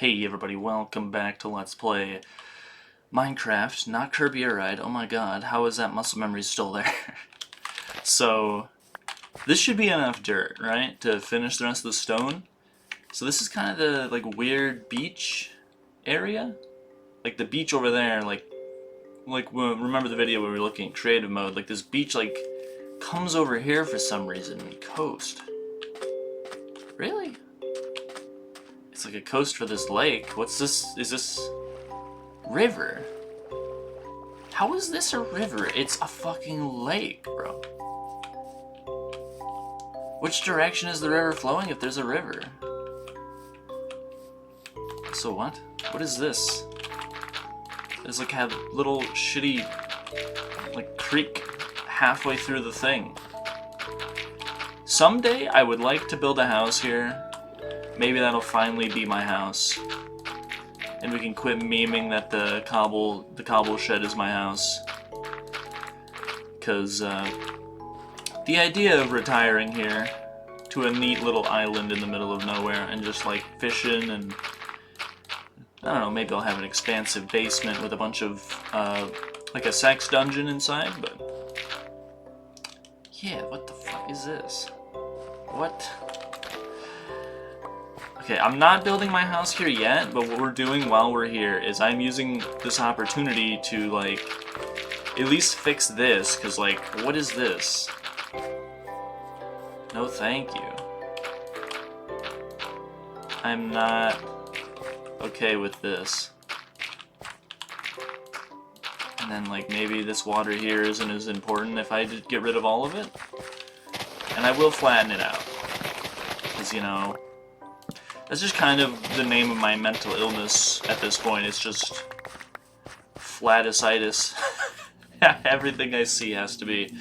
Hey everybody, welcome back to Let's Play Minecraft, not Kirby Air Ride. Oh my god, how is that muscle memory still there? So, this should be enough dirt, right, to finish the rest of the stone. So this is kind of the, weird beach area. Like, the beach over there, remember the video where we were looking at creative mode? Like, this beach, comes over here for some reason, coast. Really? It's like a coast for this lake. What's this? Is this river? How is this a river? It's a fucking lake, bro. Which direction is the river flowing if there's a river? So what? What is this? There's like a little shitty creek halfway through the thing. Someday I would like to build a house here. Maybe that'll finally be my house. And we can quit memeing that the cobble shed is my house. Cause the idea of retiring here to a neat little island in the middle of nowhere and just fishing and I don't know, maybe I'll have an expansive basement with a bunch of a sex dungeon inside, but yeah, what the fuck is this? What? Okay, I'm not building my house here yet, but what we're doing while we're here is I'm using this opportunity to, at least fix this, because, what is this? No thank you. I'm not okay with this. And then, maybe this water here isn't as important if I just get rid of all of it. And I will flatten it out. Because, you know, that's just kind of the name of my mental illness at this point. It's just flaticitis. Everything I see has to be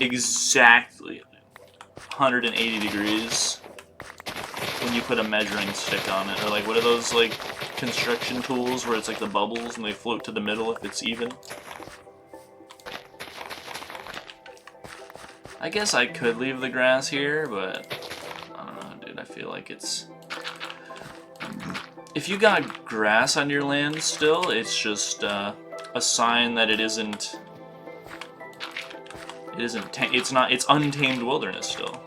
exactly 180 degrees when you put a measuring stick on it. Or what are those construction tools where it's the bubbles and they float to the middle if it's even? I guess I could leave the grass here, but I feel like it's... If you got grass on your land still, it's just a sign that it's untamed wilderness still.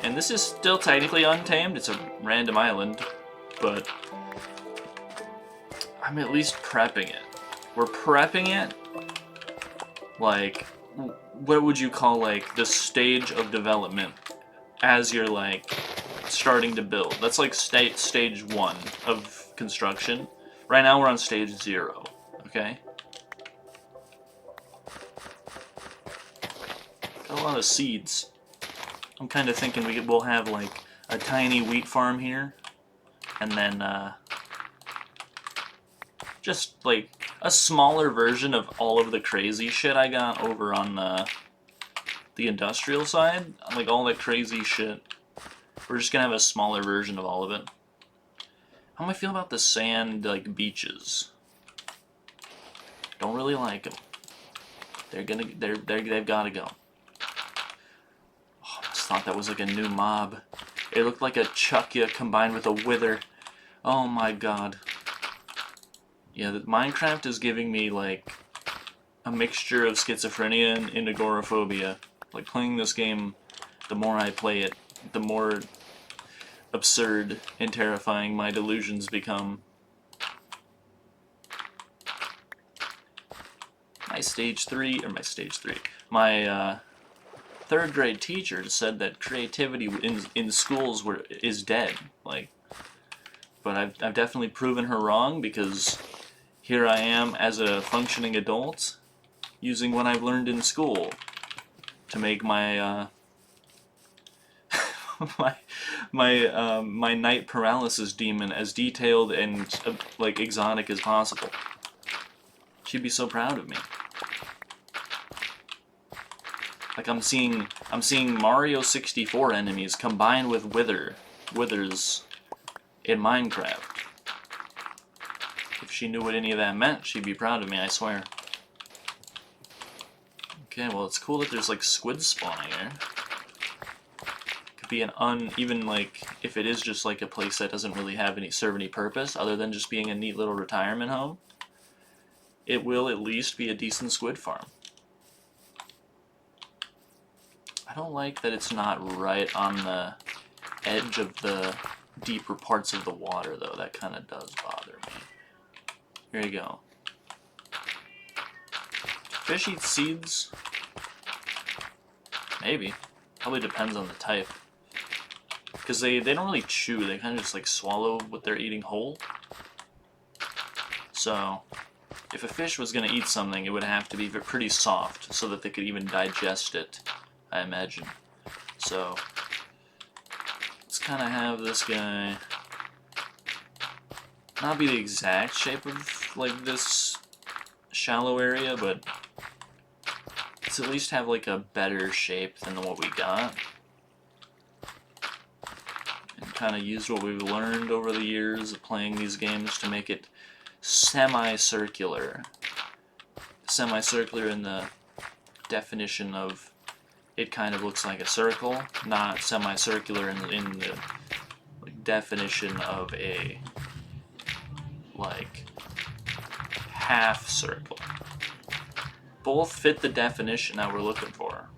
And this is still technically untamed, it's a random island, but I'm at least prepping it. We're prepping it what would you call the stage of development as you're starting to build? That's stage 1 of construction. Right now we're on stage 0, okay? Got a lot of seeds. I'm kind of thinking we'll have a tiny wheat farm here, and then just a smaller version of all of the crazy shit I got over on the industrial side. All that crazy shit. We're just gonna have a smaller version of all of it. How do I feel about the sand, beaches? Don't really like them. They've gotta go. Oh, I just thought that was a new mob. It looked like a Chuckya combined with a Wither. Oh my god. Yeah, Minecraft is giving me, a mixture of schizophrenia and agoraphobia. Playing this game, the more I play it, the more absurd and terrifying my delusions become. My third grade teacher said that creativity in schools is dead. But I've definitely proven her wrong, because here I am as a functioning adult, using what I've learned in school to make my my night paralysis demon as detailed and exotic as possible. She'd be so proud of me. I'm seeing Mario 64 enemies combined with withers in Minecraft. If she knew what any of that meant, she'd be proud of me, I swear. Okay, well, it's cool that there's, squids spawning here. be even like if it is just like a place that doesn't really have serve any purpose other than just being a neat little retirement home, it will at least be a decent squid farm. I don't like that it's not right on the edge of the deeper parts of the water, though. That kind of does bother me. Here you go. Fish eat seeds? Maybe. Probably depends on the type. Because they don't really chew, they kind of just like swallow what they're eating whole. So, if a fish was going to eat something, it would have to be pretty soft so that they could even digest it, I imagine. So, let's kind of have this guy not be the exact shape of like this shallow area, but let's at least have like a better shape than what we got. And kind of use what we've learned over the years of playing these games to make it semicircular. Semicircular in the definition of it kind of looks like a circle, not semicircular in the like, definition of a like half circle. Both fit the definition that we're looking for.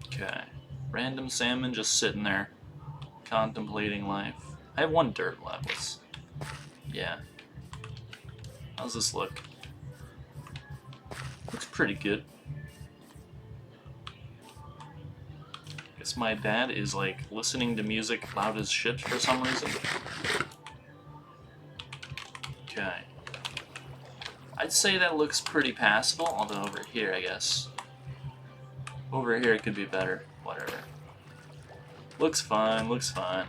Okay. Random salmon just sitting there contemplating life. I have one dirt levels. Yeah. How's this look? Looks pretty good. Guess my dad is like listening to music loud as shit for some reason. Okay. I'd say that looks pretty passable, although over here, I guess. Over here it could be better. Whatever. Looks fine, looks fine.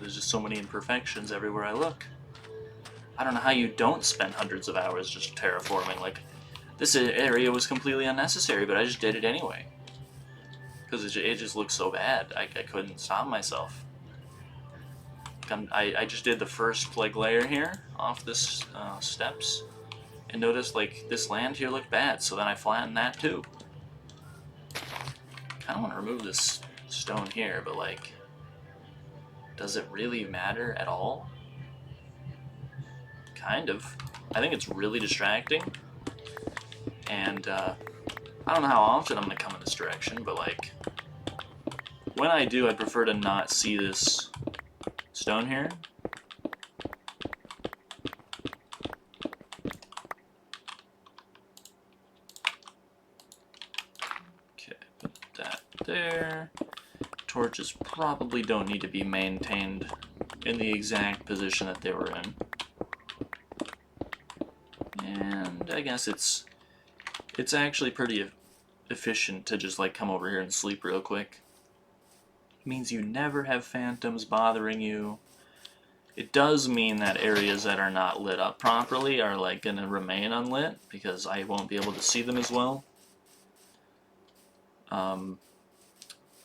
There's just so many imperfections everywhere I look. I don't know how you don't spend hundreds of hours just terraforming. Like, this area was completely unnecessary, but I just did it anyway. Because it just looks so bad. I couldn't stop myself. I just did the first like layer here off this steps, and noticed like this land here looked bad, so then I flattened that too. Kind of want to remove this stone here, but like, does it really matter at all? Kind of. I think it's really distracting, and I don't know how often I'm gonna come in this direction, but like, when I do, I prefer to not see this stone here. Okay, put that there. Torches probably don't need to be maintained in the exact position that they were in. And I guess it's actually pretty efficient to just like come over here and sleep real quick. It means you never have phantoms bothering you. It does mean that areas that are not lit up properly are like gonna remain unlit because I won't be able to see them as well.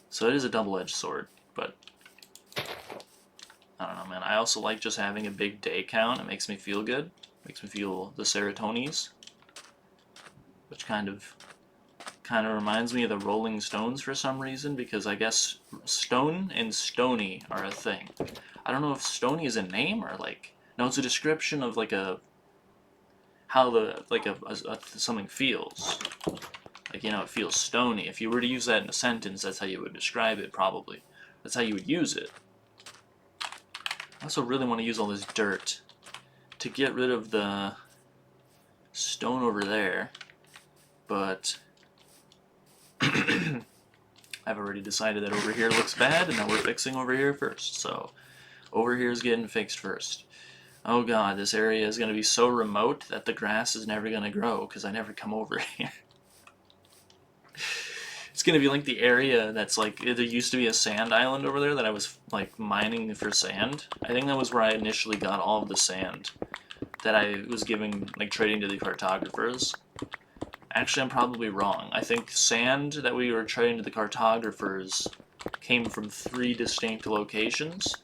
So it is a double-edged sword, but I don't know, man. I also like just having a big day count. It makes me feel good. Makes me feel the serotonies, which kind of reminds me of the Rolling Stones for some reason, because I guess stone and stony are a thing. I don't know if stony is a name or like, no, it's a description of like how something feels. Like, you know, it feels stony. If you were to use that in a sentence, that's how you would describe it, probably. That's how you would use it. I also really want to use all this dirt to get rid of the stone over there, but I've already decided that over here looks bad, and that we're fixing over here first. So, over here is getting fixed first. Oh god, this area is going to be so remote that the grass is never going to grow, because I never come over here. It's going to be like the area that's like, there used to be a sand island over there that I was like mining for sand. I think that was where I initially got all of the sand that I was giving, like trading to the cartographers. Actually, I'm probably wrong. I think sand that we were trading to the cartographers came from 3 distinct locations.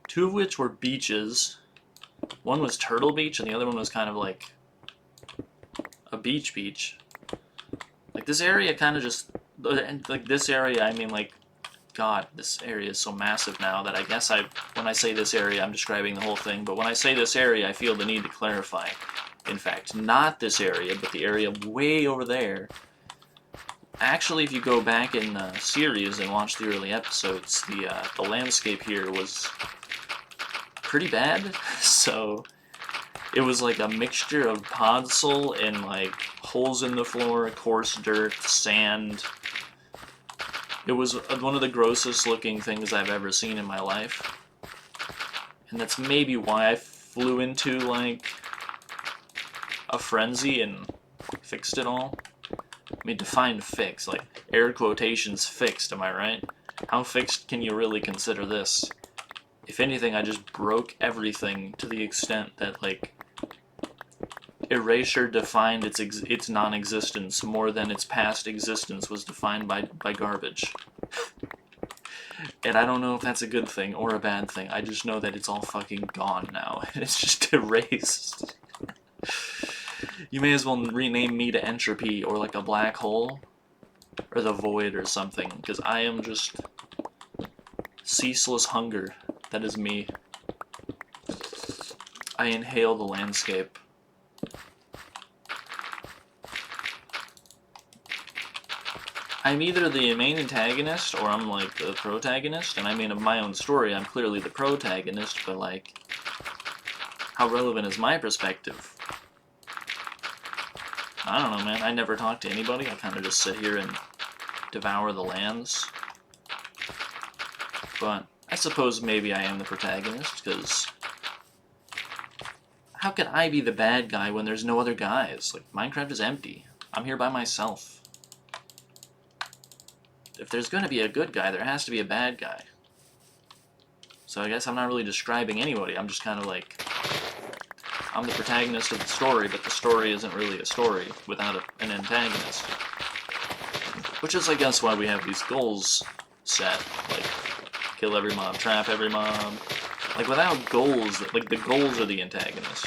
2 of which were beaches. One was Turtle Beach, and the other one was kind of like a beach. Like, this area kind of just, like, this area, I mean, like, God, this area is so massive now that I guess when I say this area, I'm describing the whole thing, but when I say this area, I feel the need to clarify. In fact, not this area, but the area way over there. Actually, if you go back in the series and watch the early episodes, the landscape here was pretty bad, so it was like a mixture of podzol and like holes in the floor, coarse dirt, sand. It was one of the grossest looking things I've ever seen in my life. And that's maybe why I flew into like a frenzy and fixed it all. I mean, define fix, like air quotations fixed, am I right? How fixed can you really consider this? If anything, I just broke everything to the extent that, like, erasure defined its non-existence more than its past existence was defined by garbage. And I don't know if that's a good thing or a bad thing. I just know that it's all fucking gone now. It's just erased. You may as well rename me to Entropy or like a black hole or the void or something, because I am just ceaseless hunger. That is me. I inhale the landscape. I'm either the main antagonist or I'm like the protagonist, and I mean, of my own story, I'm clearly the protagonist, but like, how relevant is my perspective? I don't know, man. I never talk to anybody. I kind of just sit here and devour the lands. But I suppose maybe I am the protagonist, because how can I be the bad guy when there's no other guys? Like, Minecraft is empty. I'm here by myself. If there's going to be a good guy, there has to be a bad guy. So I guess I'm not really describing anybody. I'm just kind of like, I'm the protagonist of the story, but the story isn't really a story without an antagonist. Which is, I guess, why we have these goals set. Like, kill every mob, trap every mob. Like, without goals, like, the goals are the antagonist.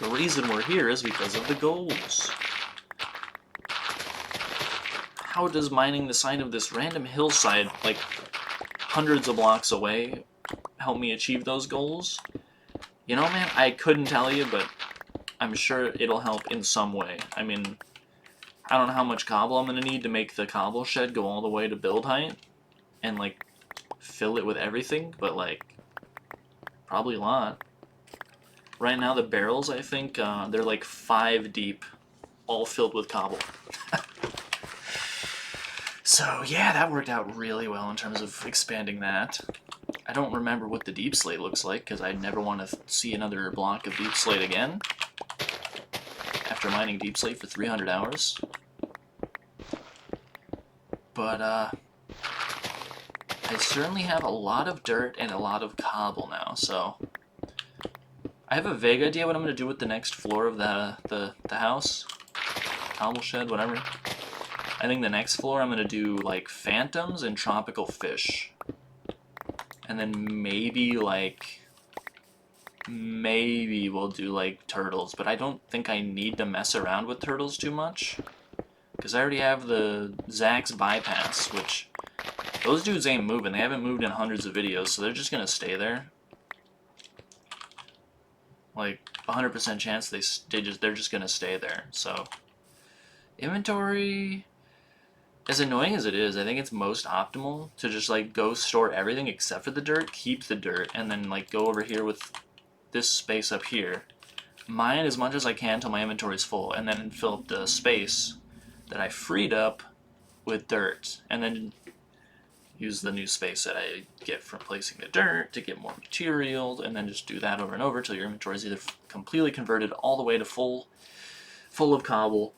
The reason we're here is because of the goals. How does mining the side of this random hillside, like, hundreds of blocks away, help me achieve those goals? You know, man, I couldn't tell you, but I'm sure it'll help in some way. I mean, I don't know how much cobble I'm going to need to make the cobble shed go all the way to build height and, like, fill it with everything, but, like, probably a lot. Right now, the barrels, I think, they're like 5 deep, all filled with cobble. So, yeah, that worked out really well in terms of expanding that. I don't remember what the deep slate looks like, because I never want to see another block of deep slate again after mining deep slate for 300 hours. But, I certainly have a lot of dirt and a lot of cobble now, so I have a vague idea what I'm going to do with the next floor of the house. Cobble shed, whatever. I think the next floor I'm going to do, like, phantoms and tropical fish. And then maybe, like, maybe we'll do, like, turtles. But I don't think I need to mess around with turtles too much. Because I already have the Zax bypass, which those dudes ain't moving. They haven't moved in hundreds of videos, so they're just going to stay there. Like, 100% chance they're just going to stay there, so. Inventory, as annoying as it is, I think it's most optimal to just, like, go store everything except for the dirt, keep the dirt, and then, like, go over here with this space up here, mine as much as I can till my inventory is full, and then fill up the space that I freed up with dirt, and then use the new space that I get from placing the dirt to get more material, and then just do that over and over till your inventory is either completely converted all the way to full of cobble,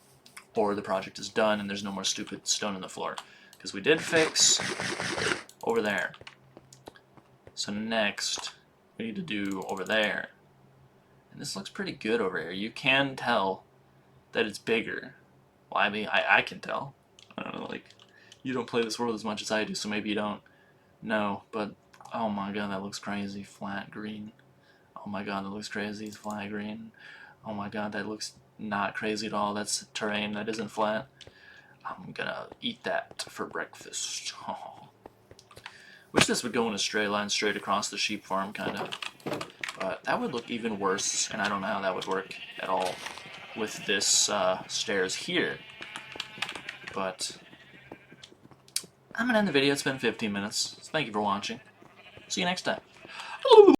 or the project is done and there's no more stupid stone in the floor. Because we did fix over there. So next, we need to do over there. And this looks pretty good over here. You can tell that it's bigger. Well, I mean, I can tell. I don't know, like, you don't play this world as much as I do, so maybe you don't know, but oh my god, that looks crazy. Flat green. Oh my god, that looks crazy. Flat green. Oh my god, that looks not crazy at all. That's terrain that isn't flat. I'm gonna eat that for breakfast. Wish this would go in a straight line straight across the sheep farm, kind of. But that would look even worse, and I don't know how that would work at all with this stairs here. But I'm gonna end the video. It's been 15 minutes. So thank you for watching. See you next time.